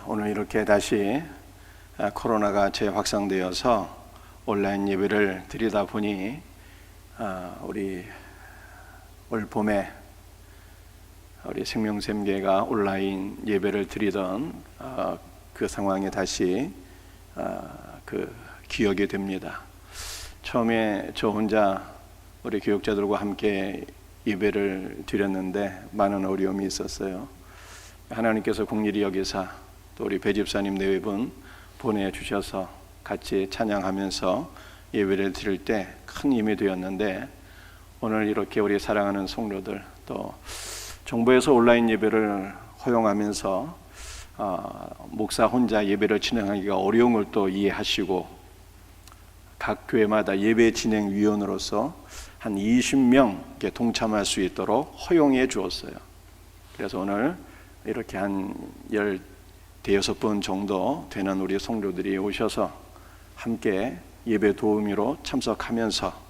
오늘 이렇게 다시 코로나가 재확산되어서 온라인 예배를 드리다 보니 우리 올 봄에 우리 생명샘교회가 온라인 예배를 드리던 그 상황에 다시 기억이 됩니다. 처음에 저 혼자 우리 교육자들과 함께 예배를 드렸는데 많은 어려움이 있었어요. 하나님께서 긍휼히 여기사 또 우리 배 집사님 네 분 보내주셔서 같이 찬양하면서 예배를 드릴 때 큰 힘이 되었는데, 오늘 이렇게 우리 사랑하는 성도들 또 정부에서 온라인 예배를 허용하면서 목사 혼자 예배를 진행하기가 어려운 걸 또 이해하시고 각 교회마다 예배 진행위원으로서 한 20명 동참할 수 있도록 허용해 주었어요. 그래서 오늘 이렇게 한 15분 정도 되는 우리 성도들이 오셔서 함께 예배 도우미로 참석하면서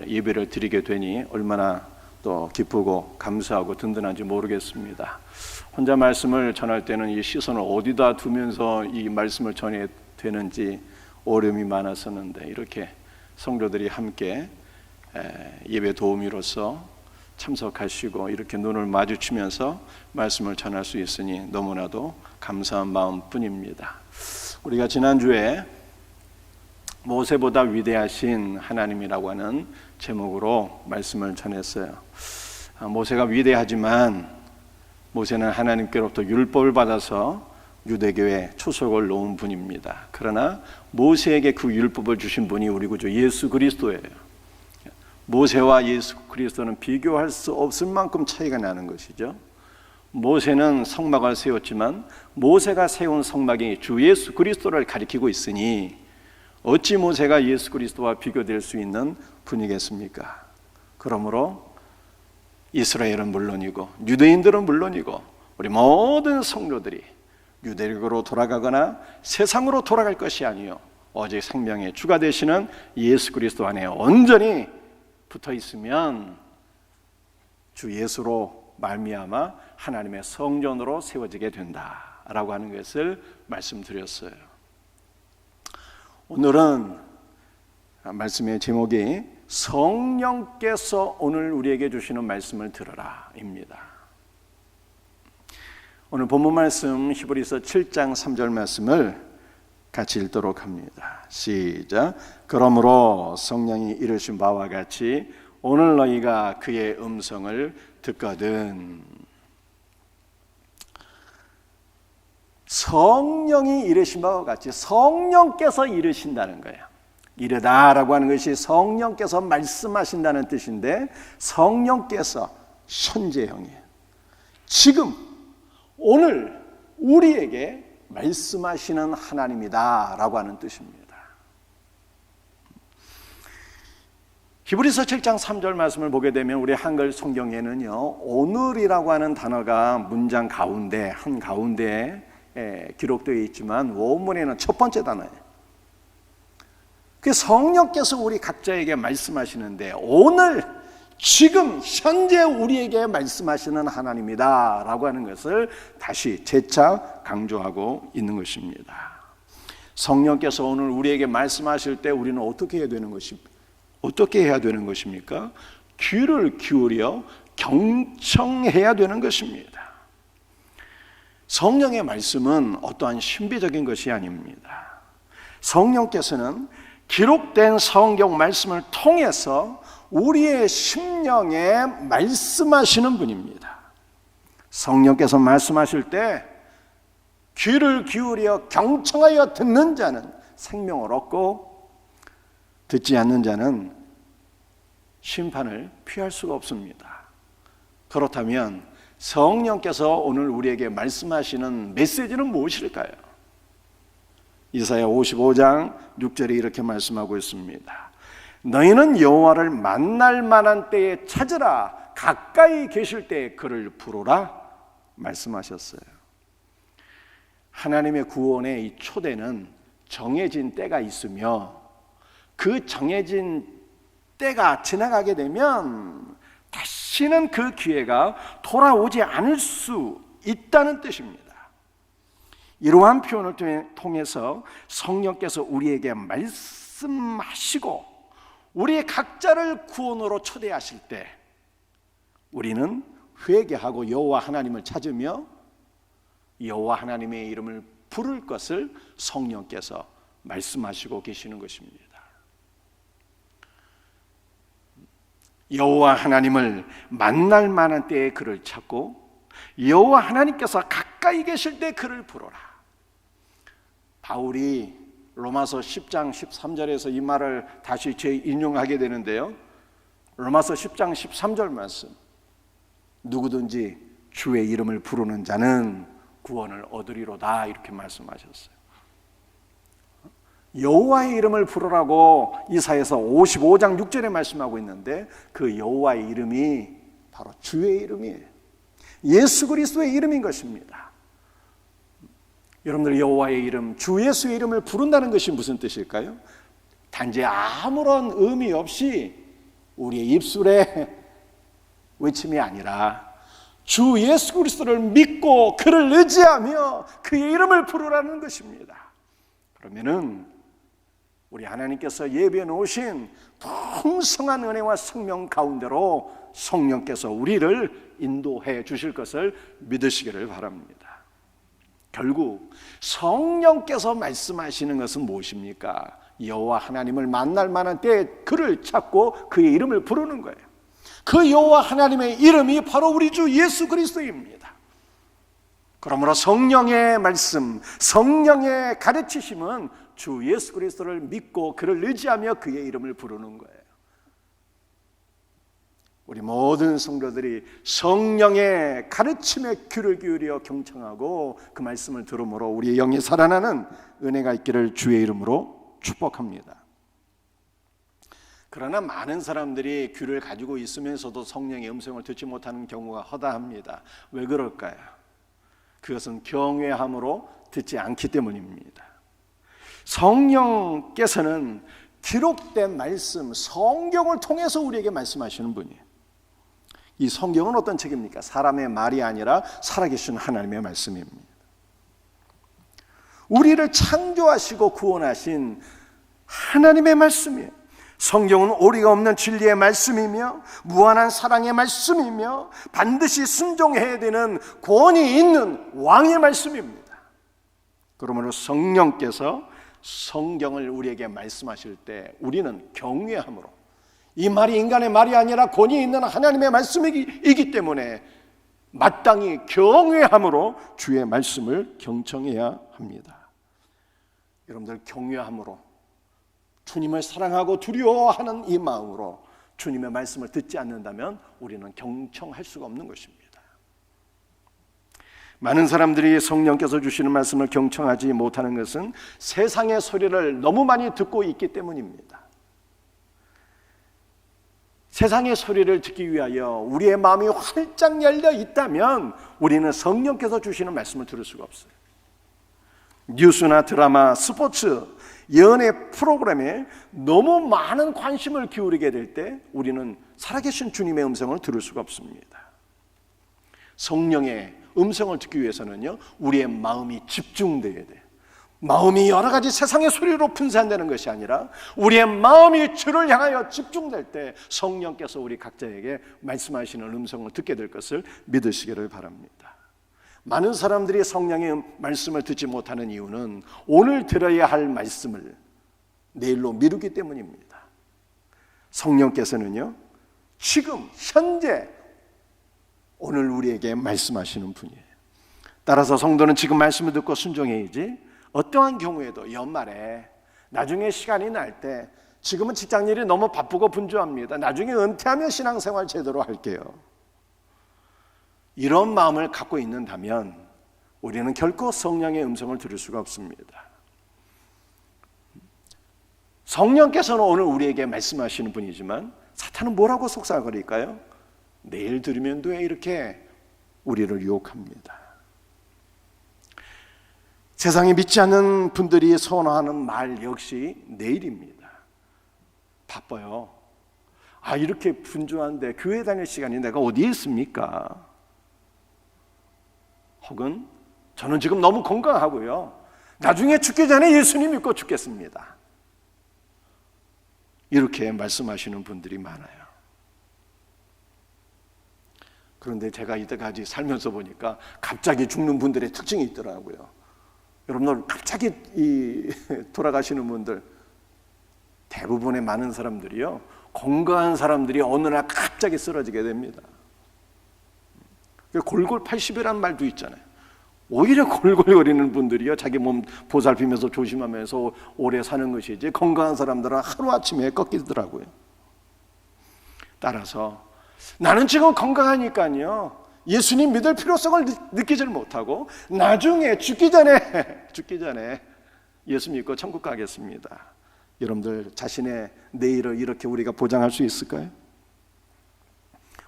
예배를 드리게 되니 얼마나 또 기쁘고 감사하고 든든한지 모르겠습니다. 혼자 말씀을 전할 때는 이 시선을 어디다 두면서 이 말씀을 전해야 되는지 어려움이 많았었는데, 이렇게 성도들이 함께 예배 도우미로서 참석하시고 이렇게 눈을 마주치면서 말씀을 전할 수 있으니 너무나도 감사한 마음뿐입니다. 우리가 지난주에 모세보다 위대하신 하나님이라고 하는 제목으로 말씀을 전했어요. 모세가 위대하지만 모세는 하나님께로부터 율법을 받아서 유대교에 초석을 놓은 분입니다. 그러나 모세에게 그 율법을 주신 분이 우리 구주 예수 그리스도예요. 모세와 예수 그리스도는 비교할 수 없을 만큼 차이가 나는 것이죠. 모세는 성막을 세웠지만 모세가 세운 성막이 주 예수 그리스도를 가리키고 있으니 어찌 모세가 예수 그리스도와 비교될 수 있는 분이겠습니까? 그러므로 이스라엘은 물론이고 유대인들은 물론이고 우리 모든 성도들이 유대교로 돌아가거나 세상으로 돌아갈 것이 아니요 오직 생명의 주가 되시는 예수 그리스도 안에 온전히 붙어 있으면 주 예수로 말미암아 하나님의 성전으로 세워지게 된다라고 하는 것을 말씀드렸어요. 오늘은 말씀의 제목이 성령께서 오늘 우리에게 주시는 말씀을 들으라 입니다. 오늘 본문 말씀 히브리서 7장 3절 말씀을 같이 읽도록 합니다. 시작. 그러므로 성령이 이르신 바와 같이 오늘 너희가 그의 음성을 듣거든. 성령이 이르신 바와 같이 성령께서 이르신다는 거예요. 이르다라고 하는 것이 성령께서 말씀하신다는 뜻인데, 성령께서 현재형이에요. 지금 오늘 우리에게 말씀하시는 하나님이다 라고 하는 뜻입니다. 히브리서 7장 3절 말씀을 보게 되면 우리 한글 성경에는요, 오늘이라고 하는 단어가 문장 가운데 한가운데에 기록되어 있지만 원문에는 첫 번째 단어예요. 그 성령께서 우리 각자에게 말씀하시는데 오늘 지금 현재 우리에게 말씀하시는 하나님이다 라고 하는 것을 다시 재차 강조하고 있는 것입니다. 성령께서 오늘 우리에게 말씀하실 때 우리는 어떻게 해야 되는 것입니까? 귀를 기울여 경청해야 되는 것입니다. 성령의 말씀은 어떠한 신비적인 것이 아닙니다. 성령께서는 기록된 성경 말씀을 통해서 우리의 심령에 말씀하시는 분입니다. 성령께서 말씀하실 때 귀를 기울여 경청하여 듣는 자는 생명을 얻고 듣지 않는 자는 심판을 피할 수가 없습니다. 그렇다면 성령께서 오늘 우리에게 말씀하시는 메시지는 무엇일까요? 이사야 55장 6절에 이렇게 말씀하고 있습니다. 너희는 여호와를 만날 만한 때에 찾으라, 가까이 계실 때에 그를 부르라 말씀하셨어요. 하나님의 구원의 이 초대는 정해진 때가 있으며 그 정해진 때가 지나가게 되면 다시는 그 기회가 돌아오지 않을 수 있다는 뜻입니다. 이러한 표현을 통해서 성령께서 우리에게 말씀하시고 우리의 각자를 구원으로 초대하실 때 우리는 회개하고 여호와 하나님을 찾으며 여호와 하나님의 이름을 부를 것을 성령께서 말씀하시고 계시는 것입니다. 여호와 하나님을 만날 만한 때에 그를 찾고 여호와 하나님께서 가까이 계실 때 그를 부르라. 바울이 로마서 10장 13절에서 이 말을 다시 재인용하게 되는데요, 로마서 10장 13절 말씀, 누구든지 주의 이름을 부르는 자는 구원을 얻으리로다, 이렇게 말씀하셨어요. 여호와의 이름을 부르라고 이사야서 55장 6절에 말씀하고 있는데 그 여호와의 이름이 바로 주의 이름이에요. 예수 그리스도의 이름인 것입니다. 여러분들, 여호와의 이름, 주 예수의 이름을 부른다는 것이 무슨 뜻일까요? 단지 아무런 의미 없이 우리의 입술에 외침이 아니라 주 예수 그리스도를 믿고 그를 의지하며 그의 이름을 부르라는 것입니다. 그러면은 우리 하나님께서 예비해 놓으신 풍성한 은혜와 생명 가운데로 성령께서 우리를 인도해 주실 것을 믿으시기를 바랍니다. 결국 성령께서 말씀하시는 것은 무엇입니까? 여호와 하나님을 만날 만한 때에 그를 찾고 그의 이름을 부르는 거예요. 그 여호와 하나님의 이름이 바로 우리 주 예수 그리스도입니다. 그러므로 성령의 말씀, 성령의 가르치심은 주 예수 그리스도를 믿고 그를 의지하며 그의 이름을 부르는 거예요. 우리 모든 성도들이 성령의 가르침에 귀를 기울여 경청하고 그 말씀을 들음으로 우리의 영이 살아나는 은혜가 있기를 주의 이름으로 축복합니다. 그러나 많은 사람들이 귀를 가지고 있으면서도 성령의 음성을 듣지 못하는 경우가 허다합니다. 왜 그럴까요? 그것은 경외함으로 듣지 않기 때문입니다. 성령께서는 기록된 말씀, 성경을 통해서 우리에게 말씀하시는 분이에요. 이 성경은 어떤 책입니까? 사람의 말이 아니라 살아계신 하나님의 말씀입니다. 우리를 창조하시고 구원하신 하나님의 말씀이에요. 성경은 오리가 없는 진리의 말씀이며 무한한 사랑의 말씀이며 반드시 순종해야 되는 권위 있는 왕의 말씀입니다. 그러므로 성령께서 성경을 우리에게 말씀하실 때 우리는 경외함으로, 이 말이 인간의 말이 아니라 권위 있는 하나님의 말씀이기 때문에 마땅히 경외함으로 주의 말씀을 경청해야 합니다. 여러분들, 경외함으로 주님을 사랑하고 두려워하는 이 마음으로 주님의 말씀을 듣지 않는다면 우리는 경청할 수가 없는 것입니다. 많은 사람들이 성령께서 주시는 말씀을 경청하지 못하는 것은 세상의 소리를 너무 많이 듣고 있기 때문입니다. 세상의 소리를 듣기 위하여 우리의 마음이 활짝 열려 있다면 우리는 성령께서 주시는 말씀을 들을 수가 없어요. 뉴스나 드라마, 스포츠, 연애 프로그램에 너무 많은 관심을 기울이게 될 때 우리는 살아계신 주님의 음성을 들을 수가 없습니다. 성령의 음성을 듣기 위해서는요, 우리의 마음이 집중돼야 돼요. 마음이 여러 가지 세상의 소리로 분산되는 것이 아니라 우리의 마음이 주를 향하여 집중될 때 성령께서 우리 각자에게 말씀하시는 음성을 듣게 될 것을 믿으시기를 바랍니다. 많은 사람들이 성령의 말씀을 듣지 못하는 이유는 오늘 들어야 할 말씀을 내일로 미루기 때문입니다. 성령께서는요, 지금 현재 오늘 우리에게 말씀하시는 분이에요. 따라서 성도는 지금 말씀을 듣고 순종해야지, 어떠한 경우에도 연말에 나중에 시간이 날 때 지금은 직장일이 너무 바쁘고 분주합니다, 나중에 은퇴하면 신앙생활 제대로 할게요, 이런 마음을 갖고 있는다면 우리는 결코 성령의 음성을 들을 수가 없습니다. 성령께서는 오늘 우리에게 말씀하시는 분이지만 사탄은 뭐라고 속삭거릴까요? 내일 들으면 돼, 이렇게 우리를 유혹합니다. 세상에 믿지 않는 분들이 선호하는 말 역시 내일입니다. 바빠요. 이렇게 분주한데 교회 다닐 시간이 내가 어디에 있습니까? 혹은 저는 지금 너무 건강하고요. 나중에 죽기 전에 예수님 믿고 죽겠습니다. 이렇게 말씀하시는 분들이 많아요. 그런데 제가 이때까지 살면서 보니까 갑자기 죽는 분들의 특징이 있더라고요. 여러분들 갑자기 돌아가시는 분들 대부분의 많은 사람들이요, 건강한 사람들이 어느 날 갑자기 쓰러지게 됩니다. 골골 80이라는 말도 있잖아요. 오히려 골골거리는 분들이요, 자기 몸 보살피면서 조심하면서 오래 사는 것이지 건강한 사람들은 하루아침에 꺾이더라고요. 따라서 나는 지금 건강하니까요, 예수님 믿을 필요성을 느끼질 못하고 나중에 죽기 전에 예수 믿고 천국 가겠습니다. 여러분들 자신의 내일을 이렇게 우리가 보장할 수 있을까요?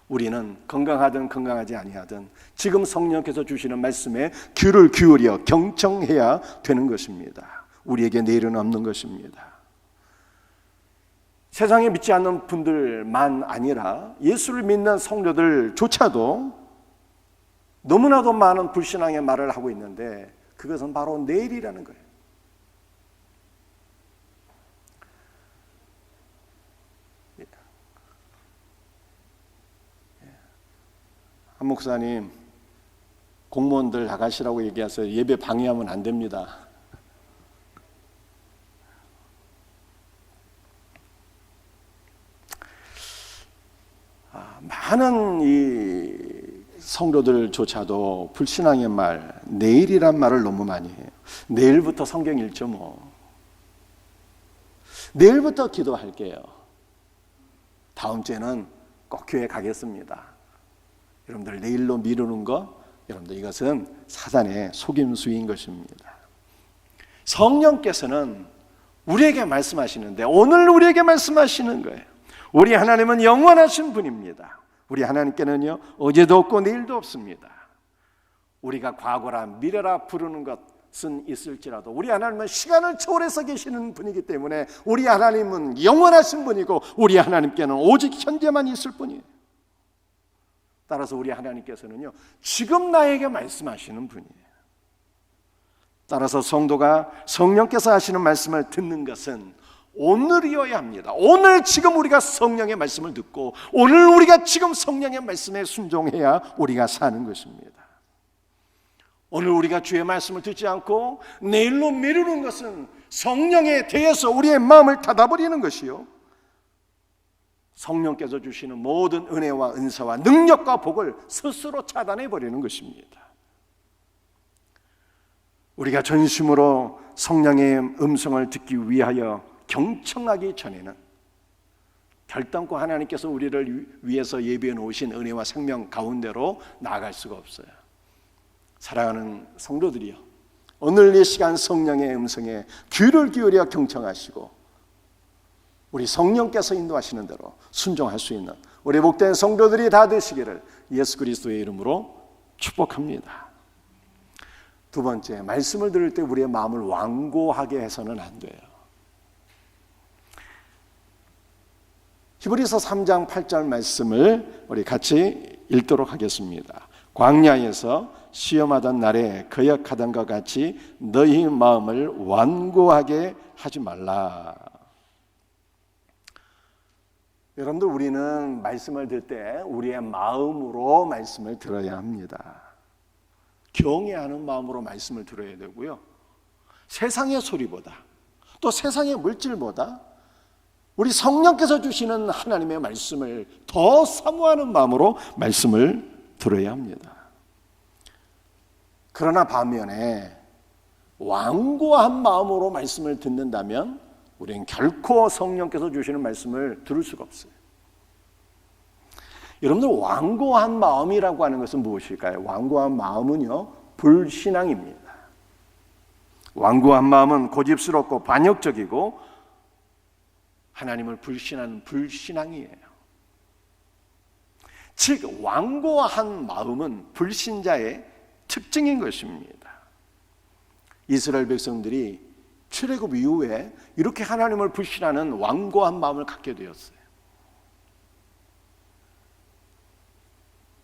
우리는 건강하든 건강하지 아니하든 지금 성령께서 주시는 말씀에 귀를 기울여 경청해야 되는 것입니다. 우리에게 내일은 없는 것입니다. 세상에 믿지 않는 분들만 아니라 예수를 믿는 성도들조차도 너무나도 많은 불신앙의 말을 하고 있는데 그것은 바로 내일이라는 거예요. 한 목사님, 공무원들 나가시라고 얘기하세요. 예배 방해하면 안 됩니다. 많은 이 성도들조차도 불신앙의 말, 내일이란 말을 너무 많이 해요. 내일부터 성경 읽죠 뭐. 내일부터 기도할게요. 다음 주에는 꼭 교회 가겠습니다. 여러분들 내일로 미루는 거, 여러분들 이것은 사단의 속임수인 것입니다. 성령께서는 우리에게 말씀하시는데 오늘 우리에게 말씀하시는 거예요. 우리 하나님은 영원하신 분입니다. 우리 하나님께는요, 어제도 없고 내일도 없습니다. 우리가 과거라 미래라 부르는 것은 있을지라도 우리 하나님은 시간을 초월해서 계시는 분이기 때문에 우리 하나님은 영원하신 분이고 우리 하나님께는 오직 현재만 있을 뿐이에요. 따라서 우리 하나님께서는요, 지금 나에게 말씀하시는 분이에요. 따라서 성도가 성령께서 하시는 말씀을 듣는 것은 오늘이어야 합니다. 오늘 지금 우리가 성령의 말씀을 듣고 오늘 우리가 지금 성령의 말씀에 순종해야 우리가 사는 것입니다. 오늘 우리가 주의 말씀을 듣지 않고 내일로 미루는 것은 성령에 대해서 우리의 마음을 닫아버리는 것이요, 성령께서 주시는 모든 은혜와 은사와 능력과 복을 스스로 차단해버리는 것입니다. 우리가 전심으로 성령의 음성을 듣기 위하여 경청하기 전에는 결단코 하나님께서 우리를 위해서 예비해 놓으신 은혜와 생명 가운데로 나아갈 수가 없어요. 사랑하는 성도들이여, 오늘 이 시간 성령의 음성에 귀를 기울여 경청하시고 우리 성령께서 인도하시는 대로 순종할 수 있는 우리 복된 성도들이 다 되시기를 예수 그리스도의 이름으로 축복합니다. 두 번째, 말씀을 들을 때 우리의 마음을 완고하게 해서는 안 돼요. 히브리서 3장 8절 말씀을 우리 같이 읽도록 하겠습니다. 광야에서 시험하던 날에 거역하던 것 같이 너희 마음을 완고하게 하지 말라. 여러분들, 우리는 말씀을 들을 때 우리의 마음으로 말씀을 들어야 합니다. 경외하는 마음으로 말씀을 들어야 되고요, 세상의 소리보다 또 세상의 물질보다 우리 성령께서 주시는 하나님의 말씀을 더 사모하는 마음으로 말씀을 들어야 합니다. 그러나 반면에 완고한 마음으로 말씀을 듣는다면 우리는 결코 성령께서 주시는 말씀을 들을 수가 없어요. 여러분들, 완고한 마음이라고 하는 것은 무엇일까요? 완고한 마음은요, 불신앙입니다. 완고한 마음은 고집스럽고 반역적이고 하나님을 불신하는 불신앙이에요. 즉, 완고한 마음은 불신자의 특징인 것입니다. 이스라엘 백성들이 출애굽 이후에 이렇게 하나님을 불신하는 완고한 마음을 갖게 되었어요.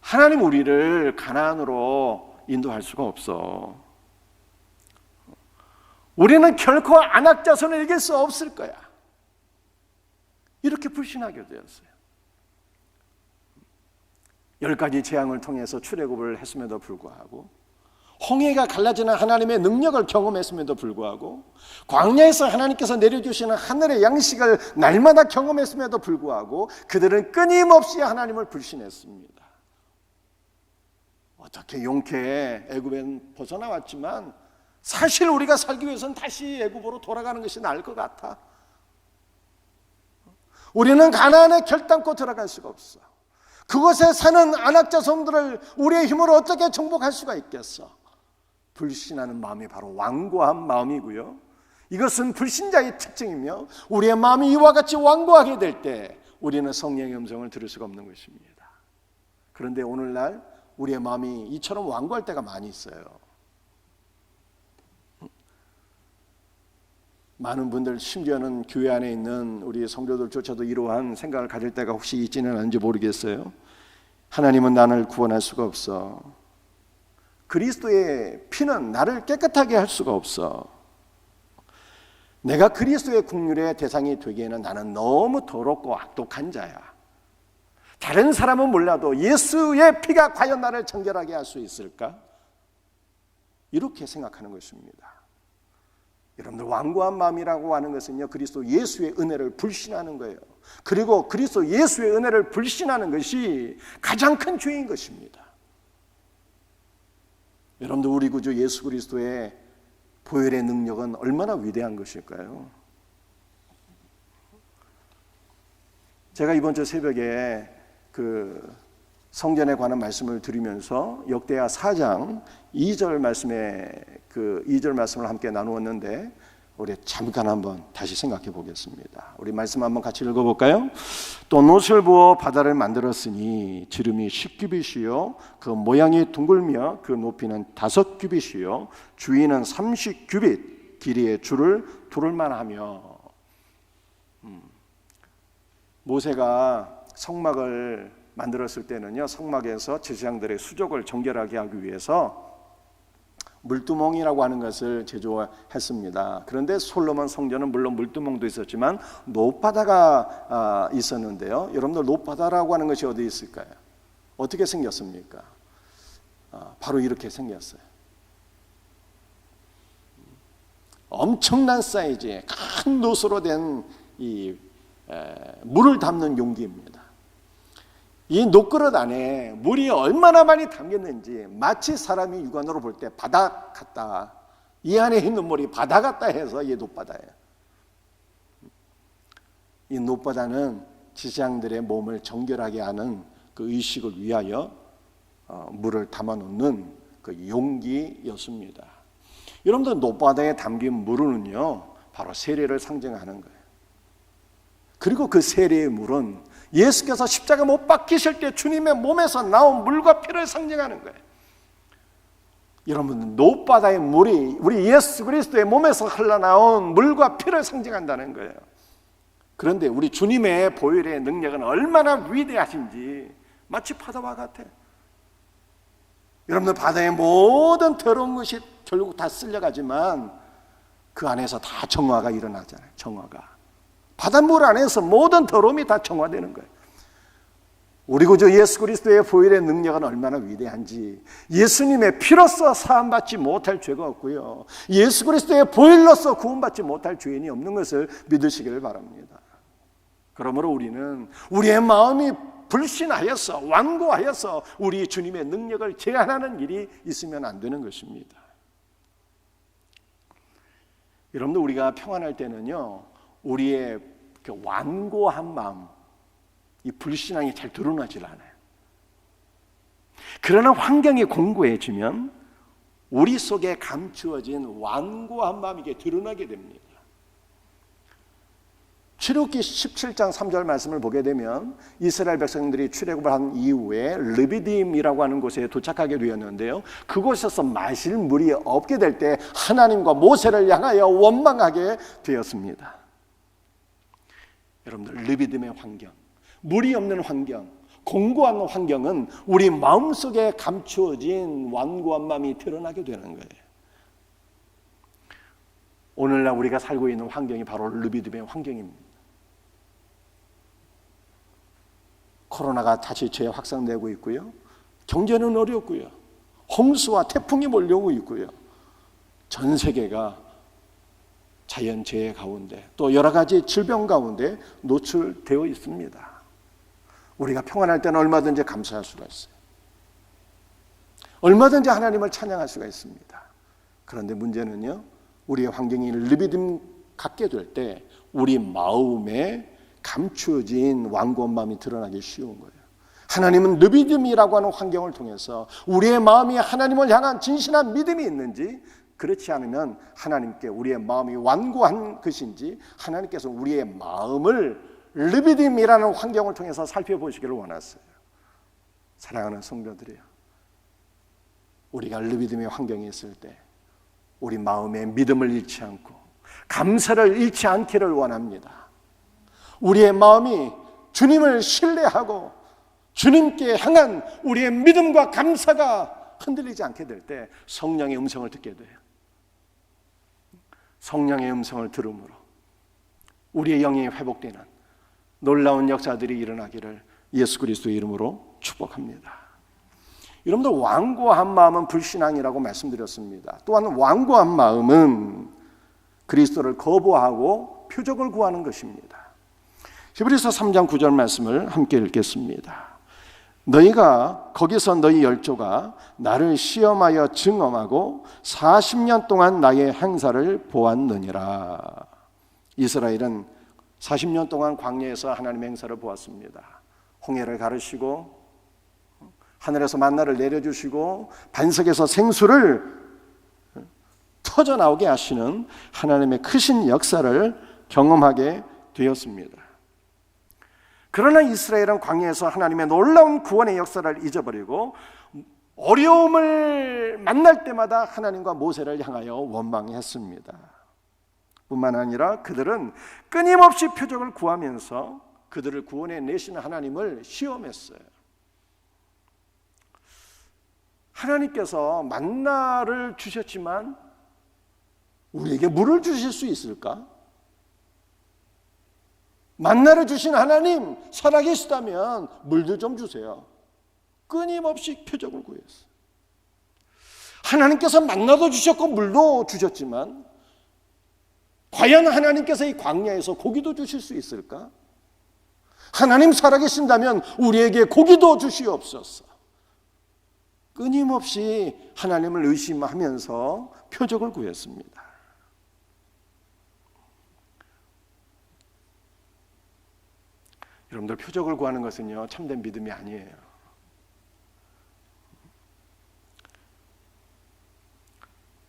하나님, 우리를 가나안으로 인도할 수가 없어. 우리는 결코 안악자손을 이길 수 없을 거야. 이렇게 불신하게 되었어요. 10가지 재앙을 통해서 출애굽을 했음에도 불구하고, 홍해가 갈라지는 하나님의 능력을 경험했음에도 불구하고, 광야에서 하나님께서 내려주시는 하늘의 양식을 날마다 경험했음에도 불구하고 그들은 끊임없이 하나님을 불신했습니다. 어떻게 용케 애굽에 벗어나왔지만 사실 우리가 살기 위해서는 다시 애굽으로 돌아가는 것이 나을 것 같아. 우리는 가나안에 결단코 들어갈 수가 없어. 그곳에 사는 안악자손들을 우리의 힘으로 어떻게 정복할 수가 있겠어? 불신하는 마음이 바로 완고한 마음이고요, 이것은 불신자의 특징이며, 우리의 마음이 이와 같이 완고하게 될 때 우리는 성령의 음성을 들을 수가 없는 것입니다. 그런데 오늘날 우리의 마음이 이처럼 완고할 때가 많이 있어요. 많은 분들, 심지어는 교회 안에 있는 우리 성도들조차도 이러한 생각을 가질 때가 혹시 있지는 않은지 모르겠어요. 하나님은 나를 구원할 수가 없어. 그리스도의 피는 나를 깨끗하게 할 수가 없어. 내가 그리스도의 국률의 대상이 되기에는 나는 너무 더럽고 악독한 자야. 다른 사람은 몰라도 예수의 피가 과연 나를 정결하게 할 수 있을까? 이렇게 생각하는 것입니다. 여러분들, 완고한 마음이라고 하는 것은요, 그리스도 예수의 은혜를 불신하는 거예요. 그리고 그리스도 예수의 은혜를 불신하는 것이 가장 큰 죄인 것입니다. 여러분들, 우리 구주 예수 그리스도의 보혈의 능력은 얼마나 위대한 것일까요? 제가 이번 주 새벽에 성전에 관한 말씀을 드리면서 역대하 4장 2절 말씀에 2절 말씀을 함께 나누었는데, 우리 잠깐 한번 다시 생각해 보겠습니다. 우리 말씀 한번 같이 읽어볼까요? 또 놋을 부어 바다를 만들었으니 지름이 10규빗이요 그 모양이 둥글며 그 높이는 5규빗이요 주위는 30규빗 길이의 줄을 두를만 하며. 모세가 성막을 만들었을 때는요, 성막에서 제사장들의 수족을 정결하게 하기 위해서 물두멍이라고 하는 것을 제조했습니다. 그런데 솔로몬 성전은 물론 물두멍도 있었지만 놋바다가 있었는데요, 여러분들, 놋바다라고 하는 것이 어디 있을까요? 어떻게 생겼습니까? 바로 이렇게 생겼어요. 엄청난 사이즈의 큰 놋으로 된 물을 담는 용기입니다. 이 놋그릇 안에 물이 얼마나 많이 담겼는지 마치 사람이 육안으로 볼 때 바다 같다, 이 안에 있는 물이 바다 같다 해서 이게 놋바다예요. 이 놋바다는 제사장들의 몸을 정결하게 하는 그 의식을 위하여 물을 담아놓는 그 용기였습니다. 여러분들, 놋바다에 담긴 물은요, 바로 세례를 상징하는 거예요. 그리고 그 세례의 물은 예수께서 십자가 못 박히실 때 주님의 몸에서 나온 물과 피를 상징하는 거예요. 여러분, 놋바다의 물이 우리 예수 그리스도의 몸에서 흘러나온 물과 피를 상징한다는 거예요. 그런데 우리 주님의 보혈의 능력은 얼마나 위대하신지 마치 바다와 같아요. 여러분들, 바다의 모든 더러운 것이 결국 다 쓸려가지만 그 안에서 다 정화가 일어나잖아요. 정화가. 바닷물 안에서 모든 더러움이 다 정화되는 거예요. 우리 구주 예수 그리스도의 보혈의 능력은 얼마나 위대한지, 예수님의 피로써 사함받지 못할 죄가 없고요, 예수 그리스도의 보혈로써 구원받지 못할 죄인이 없는 것을 믿으시기를 바랍니다. 그러므로 우리는 우리의 마음이 불신하여서 완고하여서 우리 주님의 능력을 제한하는 일이 있으면 안 되는 것입니다. 여러분들, 우리가 평안할 때는요, 우리의 완고한 마음, 이 불신앙이 잘 드러나질 않아요. 그러나 환경이 공고해지면 우리 속에 감추어진 완고한 마음이 이게 드러나게 됩니다. 출애굽기 17장 3절 말씀을 보게 되면 이스라엘 백성들이 출애굽을 한 이후에 르비딤이라고 하는 곳에 도착하게 되었는데요, 그곳에서 마실 물이 없게 될 때 하나님과 모세를 향하여 원망하게 되었습니다. 여러분들, 르비딤의 환경, 물이 없는 환경, 공고한 환경은 우리 마음속에 감추어진 완고한 마음이 드러나게 되는 거예요. 오늘날 우리가 살고 있는 환경이 바로 르비딤의 환경입니다. 코로나가 다시 재확산되고 있고요. 경제는 어렵고요. 홍수와 태풍이 몰려오고 있고요. 전 세계가 자연재해 가운데 또 여러 가지 질병 가운데 노출되어 있습니다. 우리가 평안할 때는 얼마든지 감사할 수가 있어요. 얼마든지 하나님을 찬양할 수가 있습니다. 그런데 문제는요, 우리의 환경이 르비딤 같게 될 때 우리 마음에 감추어진 완고한 마음이 드러나기 쉬운 거예요. 하나님은 르비딤이라고 하는 환경을 통해서 우리의 마음이 하나님을 향한 진실한 믿음이 있는지, 그렇지 않으면 하나님께 우리의 마음이 완고한 것인지 하나님께서 우리의 마음을 르비딤이라는 환경을 통해서 살펴보시기를 원하세요. 사랑하는 성도들이요, 우리가 르비딤의 환경에 있을 때 우리 마음의 믿음을 잃지 않고 감사를 잃지 않기를 원합니다. 우리의 마음이 주님을 신뢰하고 주님께 향한 우리의 믿음과 감사가 흔들리지 않게 될 때 성령의 음성을 듣게 돼요. 성령의 음성을 들음으로 우리의 영이 회복되는 놀라운 역사들이 일어나기를 예수 그리스도의 이름으로 축복합니다. 여러분들, 완고한 마음은 불신앙이라고 말씀드렸습니다. 또한 완고한 마음은 그리스도를 거부하고 표적을 구하는 것입니다. 히브리서 3장 9절 말씀을 함께 읽겠습니다. 너희가 거기서 너희 열조가 나를 시험하여 증언하고 40년 동안 나의 행사를 보았느니라. 이스라엘은 40년 동안 광야에서 하나님의 행사를 보았습니다. 홍해를 가르시고 하늘에서 만나를 내려주시고 반석에서 생수를 터져 나오게 하시는 하나님의 크신 역사를 경험하게 되었습니다. 그러나 이스라엘은 광야에서 하나님의 놀라운 구원의 역사를 잊어버리고 어려움을 만날 때마다 하나님과 모세를 향하여 원망했습니다. 뿐만 아니라 그들은 끊임없이 표적을 구하면서 그들을 구원해 내신 하나님을 시험했어요. 하나님께서 만나를 주셨지만 우리에게 물을 주실 수 있을까? 만나를 주신 하나님 살아계시다면 물도 좀 주세요. 끊임없이 표적을 구했어요. 하나님께서 만나도 주셨고 물도 주셨지만 과연 하나님께서 이 광야에서 고기도 주실 수 있을까? 하나님 살아계신다면 우리에게 고기도 주시옵소서. 끊임없이 하나님을 의심하면서 표적을 구했습니다. 여러분들, 표적을 구하는 것은요, 참된 믿음이 아니에요.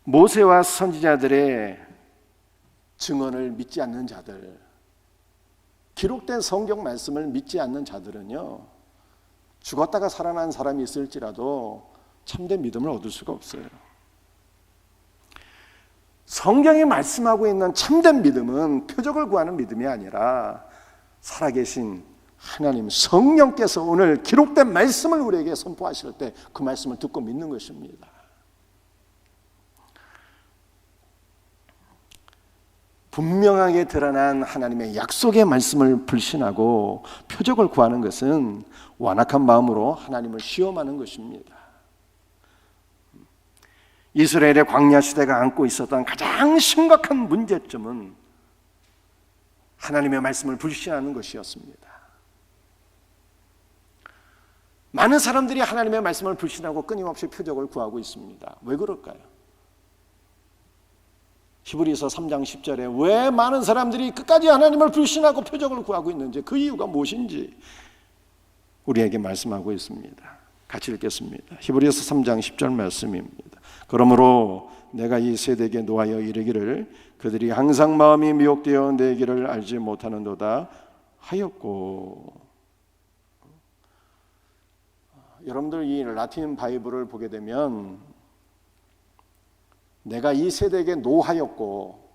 모세와 선지자들의 증언을 믿지 않는 자들, 기록된 성경 말씀을 믿지 않는 자들은요, 죽었다가 살아난 사람이 있을지라도 참된 믿음을 얻을 수가 없어요. 성경이 말씀하고 있는 참된 믿음은 표적을 구하는 믿음이 아니라 살아계신 하나님 성령께서 오늘 기록된 말씀을 우리에게 선포하실 때 그 말씀을 듣고 믿는 것입니다. 분명하게 드러난 하나님의 약속의 말씀을 불신하고 표적을 구하는 것은 완악한 마음으로 하나님을 시험하는 것입니다. 이스라엘의 광야 시대가 안고 있었던 가장 심각한 문제점은 하나님의 말씀을 불신하는 것이었습니다. 많은 사람들이 하나님의 말씀을 불신하고 끊임없이 표적을 구하고 있습니다. 왜 그럴까요? 히브리서 3장 10절에 왜 많은 사람들이 끝까지 하나님을 불신하고 표적을 구하고 있는지, 그 이유가 무엇인지 우리에게 말씀하고 있습니다. 같이 읽겠습니다. 히브리서 3장 10절 말씀입니다. 그러므로 내가 이 세대에게 노하여 이르기를 그들이 항상 마음이 미혹되어 내 길을 알지 못하는도다 하였고. 여러분들, 이 라틴 바이블을 보게 되면 내가 이 세대에게 노하였고,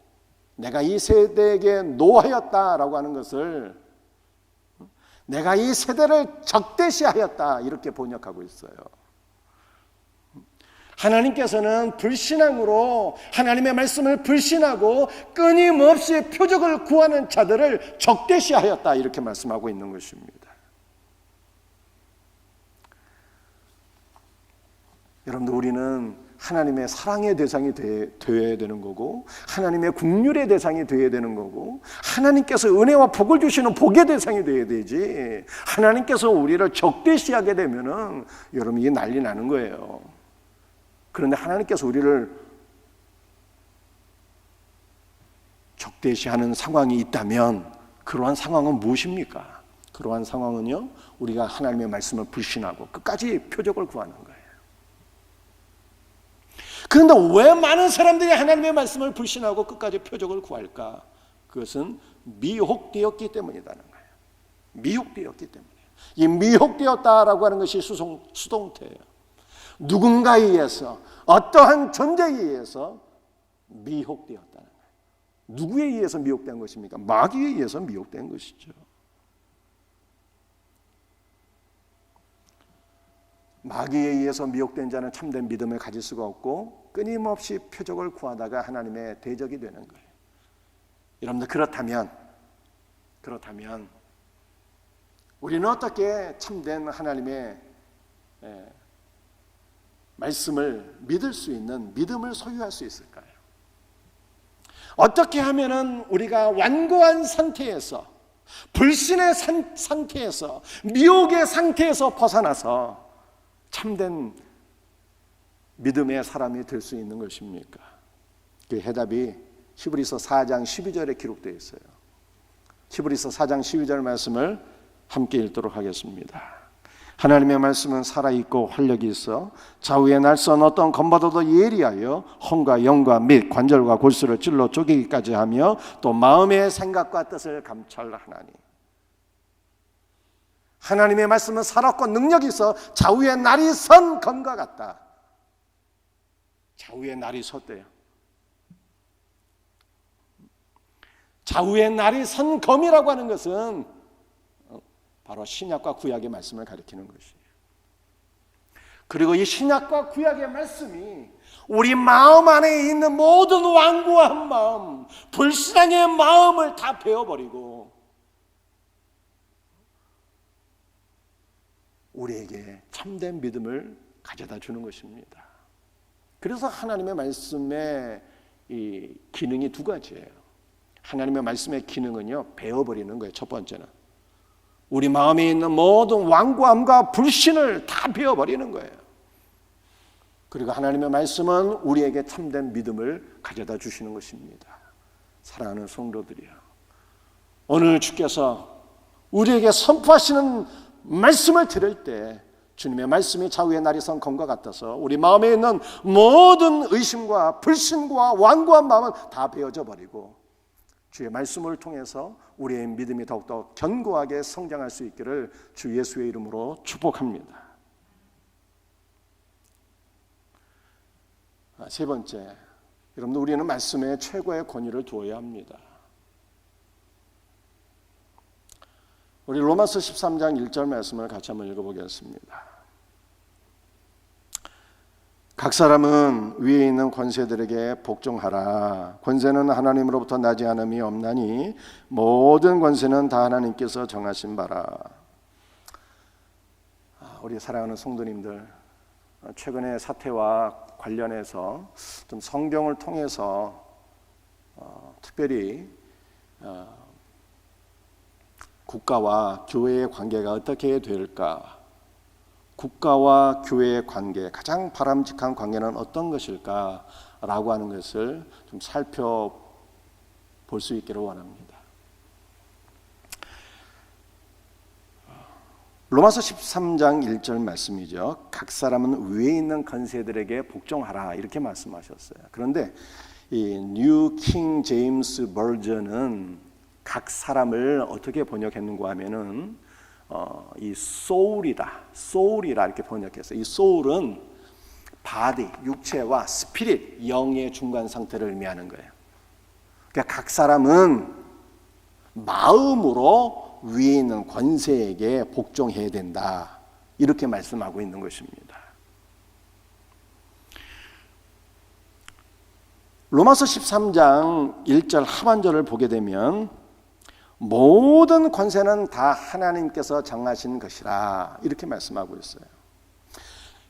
내가 이 세대에게 노하였다라고 하는 것을 내가 이 세대를 적대시하였다 이렇게 번역하고 있어요. 하나님께서는 불신앙으로 하나님의 말씀을 불신하고 끊임없이 표적을 구하는 자들을 적대시하였다, 이렇게 말씀하고 있는 것입니다. 여러분들, 우리는 하나님의 사랑의 대상이 되어야 되는 거고, 하나님의 긍휼의 대상이 되어야 되는 거고, 하나님께서 은혜와 복을 주시는 복의 대상이 되어야 되지, 하나님께서 우리를 적대시하게 되면은 여러분, 이게 난리 나는 거예요. 그런데 하나님께서 우리를 적대시하는 상황이 있다면 그러한 상황은 무엇입니까? 그러한 상황은요, 우리가 하나님의 말씀을 불신하고 끝까지 표적을 구하는 거예요. 그런데 왜 많은 사람들이 하나님의 말씀을 불신하고 끝까지 표적을 구할까? 그것은 미혹되었기 때문이라는 거예요. 미혹되었기 때문이에요. 이 미혹되었다라고 하는 것이 수동태예요. 누군가에 의해서, 어떠한 존재에 의해서 미혹되었다는 거예요. 누구에 의해서 미혹된 것입니까? 마귀에 의해서 미혹된 것이죠. 마귀에 의해서 미혹된 자는 참된 믿음을 가질 수가 없고 끊임없이 표적을 구하다가 하나님의 대적이 되는 거예요. 여러분들, 그렇다면 우리는 어떻게 참된 하나님의 말씀을 믿을 수 있는 믿음을 소유할 수 있을까요? 어떻게 하면은 우리가 완고한 상태에서, 불신의 상태에서, 미혹의 상태에서 벗어나서 참된 믿음의 사람이 될 수 있는 것입니까? 그 해답이 히브리서 4장 12절에 기록되어 있어요. 히브리서 4장 12절 말씀을 함께 읽도록 하겠습니다. 하나님의 말씀은 살아있고 활력이 있어 좌우에 날선 어떤 검보다도 예리하여 혼과 영과 및 관절과 골수를 찔러 쪼개기까지 하며 또 마음의 생각과 뜻을 감찰하나니. 하나님의 말씀은 살았고 능력이 있어 좌우에 날이 선 검과 같다. 좌우에 날이 섰대요. 좌우에 날이 선 검이라고 하는 것은 바로 신약과 구약의 말씀을 가리키는 것이에요. 그리고 이 신약과 구약의 말씀이 우리 마음 안에 있는 모든 완고한 마음, 불신앙의 마음을 다 베어버리고 우리에게 참된 믿음을 가져다 주는 것입니다. 그래서 하나님의 말씀의 이 기능이 두 가지예요. 하나님의 말씀의 기능은요, 베어버리는 거예요. 첫 번째는 우리 마음에 있는 모든 완고함과 불신을 다 베어버리는 거예요. 그리고 하나님의 말씀은 우리에게 참된 믿음을 가져다 주시는 것입니다. 사랑하는 성도들이요, 오늘 주께서 우리에게 선포하시는 말씀을 들을 때 주님의 말씀이 좌우의 날이 선 검과 같아서 우리 마음에 있는 모든 의심과 불신과 완고한 마음은 다 베어져 버리고 주의 말씀을 통해서 우리의 믿음이 더욱더 견고하게 성장할 수 있기를 주 예수의 이름으로 축복합니다. 세 번째, 여러분들, 우리는 말씀에 최고의 권위를 두어야 합니다. 우리 로마서 13장 1절 말씀을 같이 한번 읽어보겠습니다. 각 사람은 위에 있는 권세들에게 복종하라. 권세는 하나님으로부터 나지 않음이 없나니 모든 권세는 다 하나님께서 정하신 바라. 우리 사랑하는 성도님들, 최근의 사태와 관련해서 좀 성경을 통해서 특별히 국가와 교회의 관계가 어떻게 될까? 국가와 교회의 관계, 가장 바람직한 관계는 어떤 것일까? 라고 하는 것을 좀 살펴볼 수 있기를 원합니다. 로마서 13장 1절 말씀이죠. 각 사람은 위에 있는 권세들에게 복종하라, 이렇게 말씀하셨어요. 그런데 이 뉴 킹 제임스 버전은 각 사람을 어떻게 번역했는가 하면은 이 soul이다, 이렇게 번역했어요. 이 soul은 body, 육체와 spirit, 영의 중간 상태를 의미하는 거예요. 그러니까 각 사람은 마음으로 위에 있는 권세에게 복종해야 된다, 이렇게 말씀하고 있는 것입니다. 로마서 13장 1절 하반절을 보게 되면 모든 권세는 다 하나님께서 정하신 것이라 이렇게 말씀하고 있어요.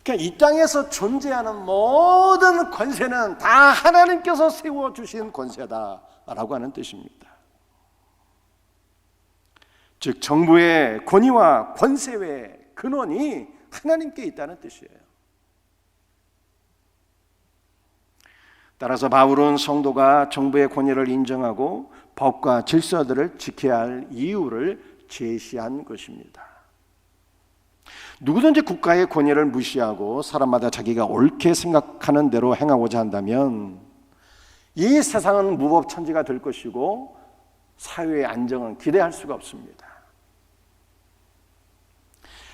그러니까 이 땅에서 존재하는 모든 권세는 다 하나님께서 세워주신 권세다라고 하는 뜻입니다. 즉 정부의 권위와 권세의 근원이 하나님께 있다는 뜻이에요. 따라서 바울은 성도가 정부의 권위를 인정하고 법과 질서들을 지켜야 할 이유를 제시한 것입니다. 누구든지 국가의 권위를 무시하고 사람마다 자기가 옳게 생각하는 대로 행하고자 한다면 이 세상은 무법천지가 될 것이고 사회의 안정은 기대할 수가 없습니다.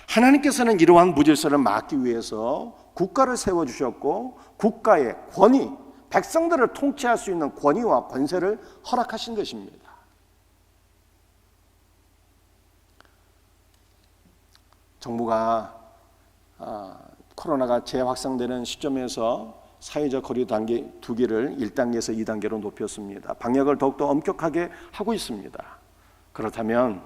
하나님께서는 이러한 무질서를 막기 위해서 국가를 세워주셨고 국가의 권위, 백성들을 통치할 수 있는 권위와 권세를 허락하신 것입니다. 정부가 코로나가 재확산되는 시점에서 사회적 거리 단계 2개를 1단계에서 2단계로 높였습니다. 방역을 더욱더 엄격하게 하고 있습니다. 그렇다면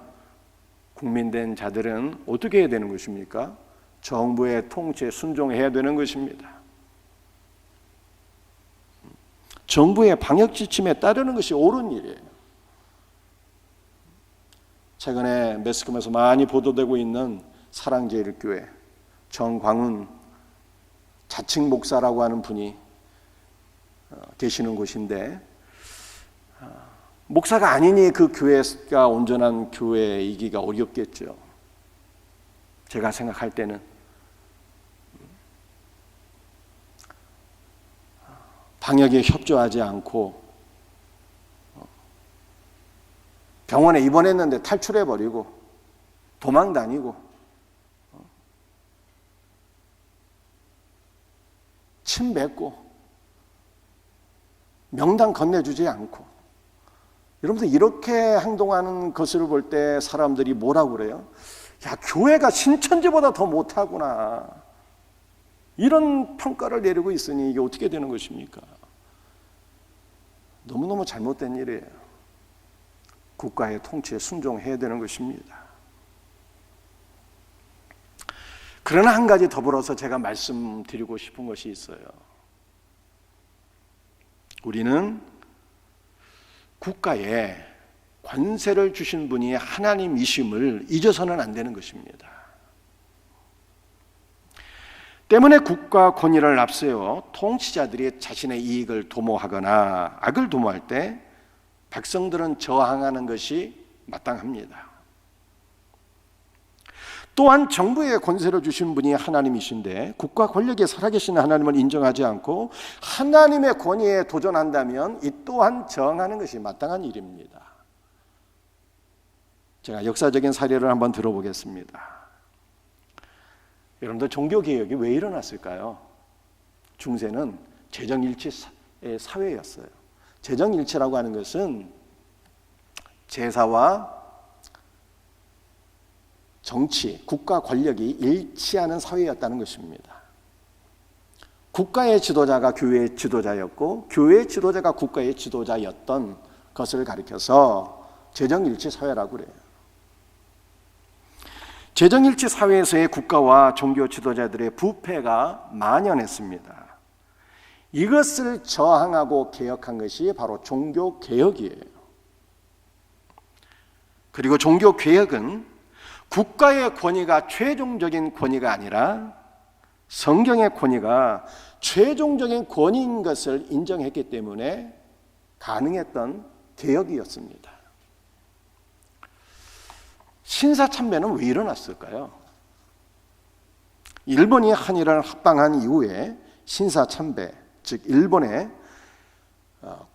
국민된 자들은 어떻게 해야 되는 것입니까? 정부의 통치에 순종해야 되는 것입니다. 정부의 방역 지침에 따르는 것이 옳은 일이에요. 최근에 매스컴에서 많이 보도되고 있는 사랑제일교회 정광훈 자칭 목사라고 하는 분이 계시는 곳인데, 목사가 아니니 그 교회가 온전한 교회이기가 어렵겠죠. 제가 생각할 때는 방역에 협조하지 않고 병원에 입원했는데 탈출해버리고 도망 다니고 침 뱉고 명단 건네주지 않고, 여러분들 이렇게 행동하는 것을 볼 때 사람들이 뭐라고 그래요? 야, 교회가 신천지보다 더 못하구나, 이런 평가를 내리고 있으니 이게 어떻게 되는 것입니까? 너무너무 잘못된 일이에요. 국가의 통치에 순종해야 되는 것입니다. 그러나 한 가지 더불어서 제가 말씀드리고 싶은 것이 있어요. 우리는 국가에 관세를 주신 분이 하나님이심을 잊어서는 안 되는 것입니다. 때문에 국가 권위를 앞세워 통치자들이 자신의 이익을 도모하거나 악을 도모할 때 백성들은 저항하는 것이 마땅합니다. 또한 정부의 권세를 주신 분이 하나님이신데 국가 권력에 살아계신 하나님을 인정하지 않고 하나님의 권위에 도전한다면 이 또한 저항하는 것이 마땅한 일입니다. 제가 역사적인 사례를 한번 들어보겠습니다. 여러분들 종교개혁이 왜 일어났을까요? 중세는 재정일치의 사회였어요. 재정일치라고 하는 것은 제사와 정치, 국가 권력이 일치하는 사회였다는 것입니다. 국가의 지도자가 교회의 지도자였고 교회의 지도자가 국가의 지도자였던 것을 가리켜서 재정일치 사회라고 그래요. 재정일치 사회에서의 국가와 종교 지도자들의 부패가 만연했습니다. 이것을 저항하고 개혁한 것이 바로 종교개혁이에요. 그리고 종교개혁은 국가의 권위가 최종적인 권위가 아니라 성경의 권위가 최종적인 권위인 것을 인정했기 때문에 가능했던 개혁이었습니다. 신사참배는 왜 일어났을까요? 일본이 한일을 합방한 이후에 신사참배, 즉 일본의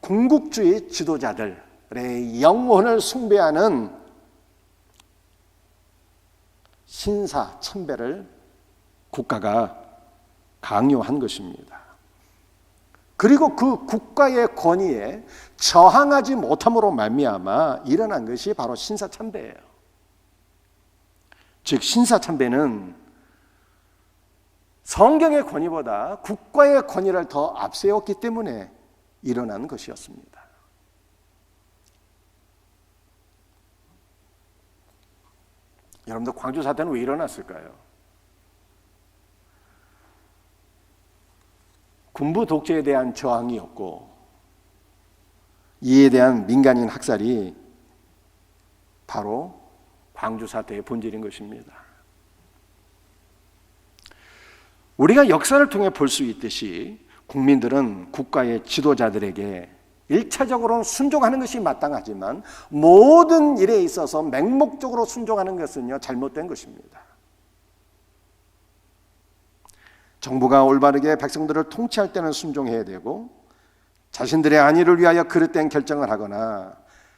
군국주의 지도자들의 영혼을 숭배하는 신사참배를 국가가 강요한 것입니다. 그리고 그 국가의 권위에 저항하지 못함으로 말미암아 일어난 것이 바로 신사참배예요. 즉 신사참배는 성경의 권위보다 국가의 권위를 더 앞세웠기 때문에 일어난 것이었습니다. 여러분들, 광주 사태는 왜 일어났을까요? 군부 독재에 대한 저항이었고, 이에 대한 민간인 학살이 바로 광주 사태의 본질인 것입니다. 우리가 역사를 통해 볼 수 있듯이 국민들은 국가의 지도자들에게 일차적으로는 순종하는 것이 마땅하지만 모든 일에 있어서 맹목적으로 순종하는 것은요, 잘못된 것입니다. 정부가 올바르게 백성들을 통치할 때는 순종해야 되고, 자신들의 안위를 위하여 그릇된 결정을 하거나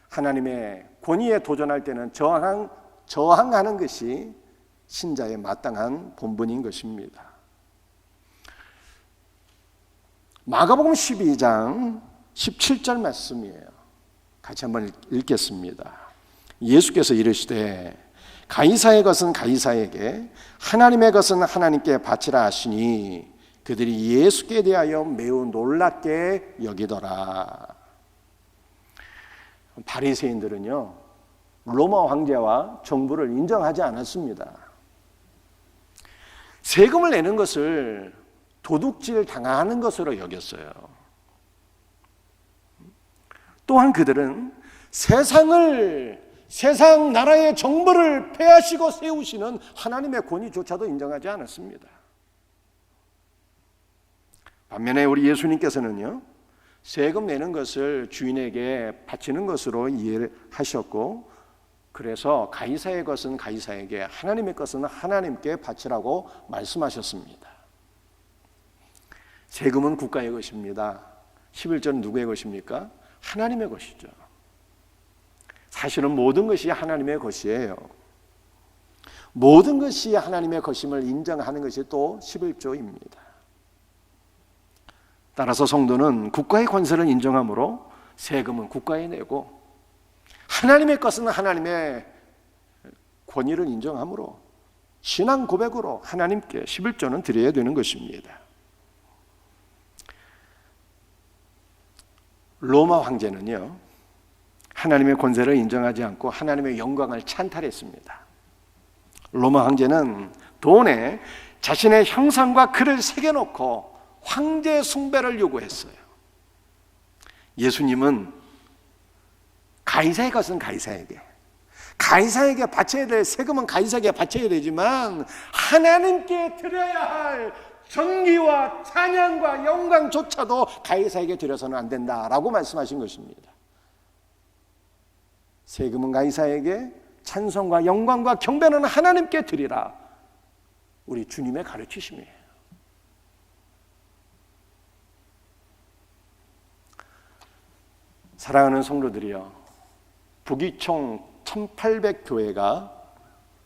하나님의 권위에 도전할 때는 저항하는 것이 신자의 마땅한 본분인 것입니다. 마가복음 12장 17절 말씀이에요. 같이 한번 읽겠습니다. 예수께서 이르시되 가이사의 것은 가이사에게, 하나님의 것은 하나님께 바치라 하시니 그들이 예수께 대하여 매우 놀랍게 여기더라. 바리새인들은요, 로마 황제와 정부를 인정하지 않았습니다. 세금을 내는 것을 도둑질 당하는 것으로 여겼어요. 또한 그들은 세상 나라의 정부를 폐하시고 세우시는 하나님의 권위조차도 인정하지 않았습니다. 반면에 우리 예수님께서는요, 세금 내는 것을 주인에게 바치는 것으로 이해하셨고, 그래서 가이사의 것은 가이사에게, 하나님의 것은 하나님께 바치라고 말씀하셨습니다. 세금은 국가의 것입니다. 11절은 누구의 것입니까? 하나님의 것이죠. 사실은 모든 것이 하나님의 것이에요. 모든 것이 하나님의 것임을 인정하는 것이 또 11조입니다. 따라서 성도는 국가의 권세를 인정하므로 세금은 국가에 내고, 하나님의 것은 하나님의 권위를 인정하므로 신앙 고백으로 하나님께 11조는 드려야 되는 것입니다. 로마 황제는요, 하나님의 권세를 인정하지 않고 하나님의 영광을 찬탈했습니다. 로마 황제는 돈에 자신의 형상과 글을 새겨놓고 황제 숭배를 요구했어요. 예수님은 가이사의 것은 가이사에게 바쳐야 될 세금은 가이사에게 바쳐야 되지만, 하나님께 드려야 할 정기와 찬양과 영광조차도 가이사에게 드려서는 안 된다라고 말씀하신 것입니다. 세금은 가이사에게, 찬송과 영광과 경배는 하나님께 드리라. 우리 주님의 가르치심이에요. 사랑하는 성도들이여, 북이 총 1800교회가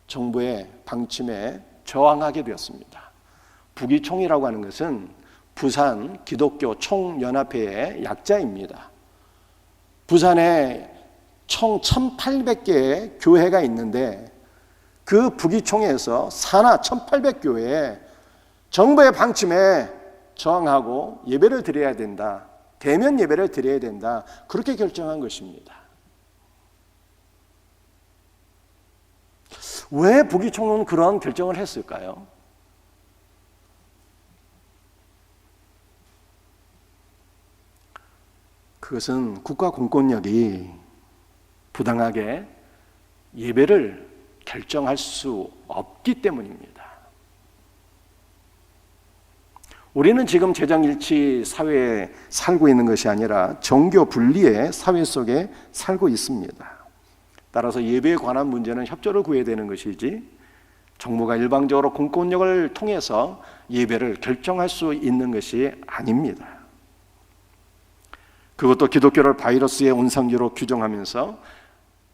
정부의 방침에 저항하게 되었습니다. 북이총이라고 하는 것은 부산 기독교 총연합회의 약자입니다. 부산에 총 1800개의 교회가 있는데, 그 북이총에서 산하 1800교회에 정부의 방침에 저항하고 예배를 드려야 된다, 대면 예배를 드려야 된다, 그렇게 결정한 것입니다. 왜 북이총은 그런 결정을 했을까요? 그것은 국가 공권력이 부당하게 예배를 결정할 수 없기 때문입니다. 우리는 지금 재정일치 사회에 살고 있는 것이 아니라 정교 분리의 사회 속에 살고 있습니다. 따라서 예배에 관한 문제는 협조를 구해야 되는 것이지, 정부가 일방적으로 공권력을 통해서 예배를 결정할 수 있는 것이 아닙니다. 그것도 기독교를 바이러스의 온상지로 규정하면서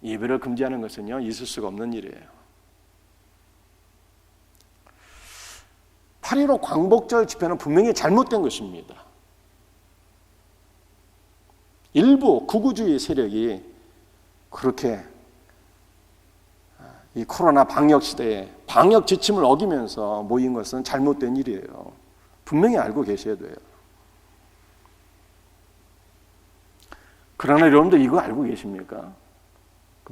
예배를 금지하는 것은요, 있을 수가 없는 일이에요. 8.15 광복절 집회는 분명히 잘못된 것입니다. 일부 극우주의 세력이 그렇게 이 코로나 방역 시대에 방역 지침을 어기면서 모인 것은 잘못된 일이에요. 분명히 알고 계셔야 돼요. 그러나 여러분들 이거 알고 계십니까?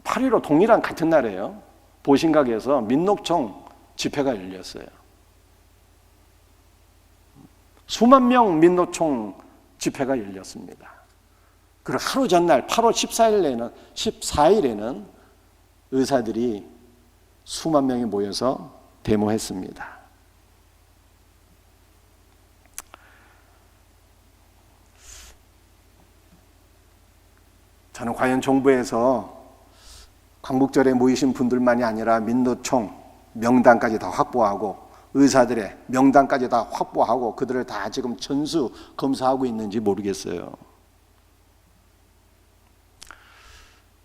8.15 동일한 같은 날이에요. 보신각에서 민노총 집회가 열렸어요. 수만 명 민노총 집회가 열렸습니다. 그리고 하루 전날 8월 14일에는 의사들이 수만 명이 모여서 데모했습니다. 저는 과연 정부에서 광복절에 모이신 분들만이 아니라 민노총 명단까지 다 확보하고 의사들의 명단까지 다 확보하고 그들을 다 지금 전수 검사하고 있는지 모르겠어요.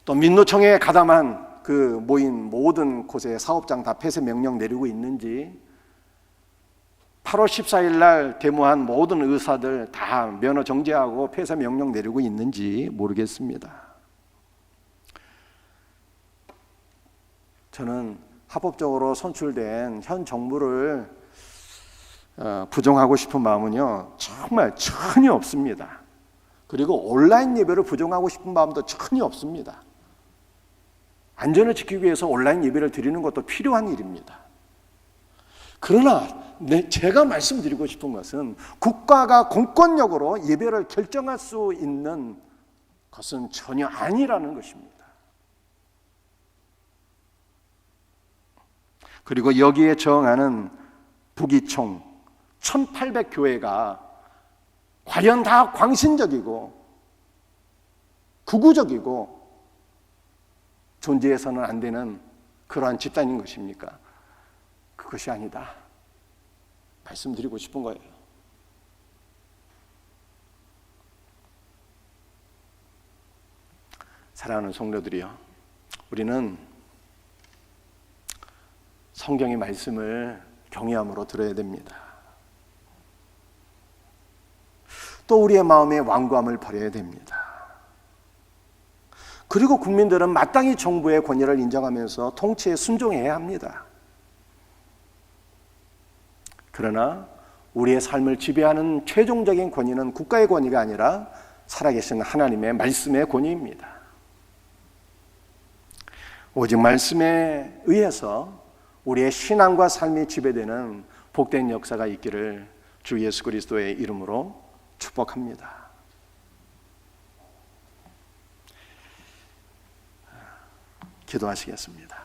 또 민노총에 가담한 그 모인 모든 곳에 사업장 다 폐쇄 명령 내리고 있는지, 8월 14일 날 데모한 모든 의사들 다 면허 정지하고 폐쇄 명령 내리고 있는지 모르겠습니다. 저는 합법적으로 선출된 현 정부를 부정하고 싶은 마음은요, 정말 전혀 없습니다. 그리고 온라인 예배를 부정하고 싶은 마음도 전혀 없습니다. 안전을 지키기 위해서 온라인 예배를 드리는 것도 필요한 일입니다. 그러나 제가 말씀드리고 싶은 것은 국가가 공권력으로 예배를 결정할 수 있는 것은 전혀 아니라는 것입니다. 그리고 여기에 저항하는 부기총 1800교회가 과연 다 광신적이고 구구적이고 존재해서는 안 되는 그러한 집단인 것입니까? 그것이 아니다. 말씀드리고 싶은 거예요. 사랑하는 성도들이요, 우리는 성경의 말씀을 경외함으로 들어야 됩니다. 또 우리의 마음에 완고함을 버려야 됩니다. 그리고 국민들은 마땅히 정부의 권위를 인정하면서 통치에 순종해야 합니다. 그러나 우리의 삶을 지배하는 최종적인 권위는 국가의 권위가 아니라 살아계신 하나님의 말씀의 권위입니다. 오직 말씀에 의해서 우리의 신앙과 삶이 지배되는 복된 역사가 있기를 주 예수 그리스도의 이름으로 축복합니다. 기도하시겠습니다.